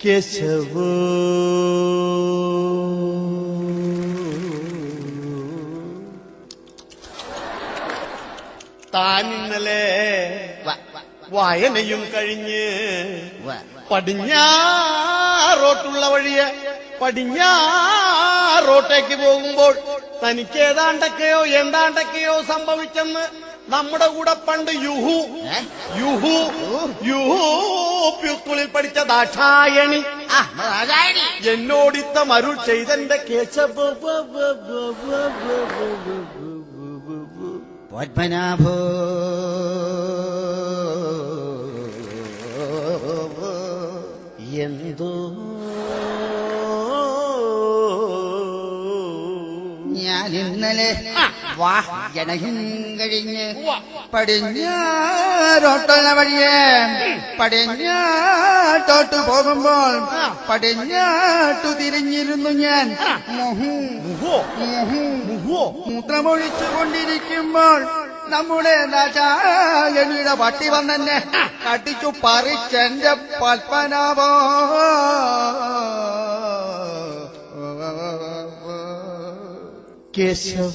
കേശവ താൻ ഇന്നലെ വായനയും കഴിഞ്ഞ് പടിഞ്ഞാറോട്ടുള്ള വഴിയെ പടിഞ്ഞാറോട്ടേക്ക് പോകുമ്പോൾ തനിക്ക് ഏതാണ്ടൊക്കെയോ എന്താണ്ടൊക്കെയോ സംഭവിച്ചെന്ന് നമ്മുടെ കൂടെ പണ്ട് യുഹൂപ്പിൽ പഠിച്ച ദാക്ഷായണി എന്നോടിത്ത മരുൾ ചെയ്തെന്റെ കേശവ പത്മനാഭോ എന്തോ ഞാൻ ഇന്നലെ വായനയും കഴിഞ്ഞ് പടിഞ്ഞാറോട്ടുള്ള വഴിയെ പടിഞ്ഞാട്ടോട്ട് പോകുമ്പോൾ പടിഞ്ഞാട്ടു തിരിഞ്ഞിരുന്നു ഞാൻ മൂത്രമൊഴിച്ചു കൊണ്ടിരിക്കുമ്പോൾ നമ്മുടെ ദാക്ഷായണിയുടെ പട്ടി വന്നെന്നെ കടിച്ചു പറിച്ചെന്റെ പത്മനാഭോ കേശവ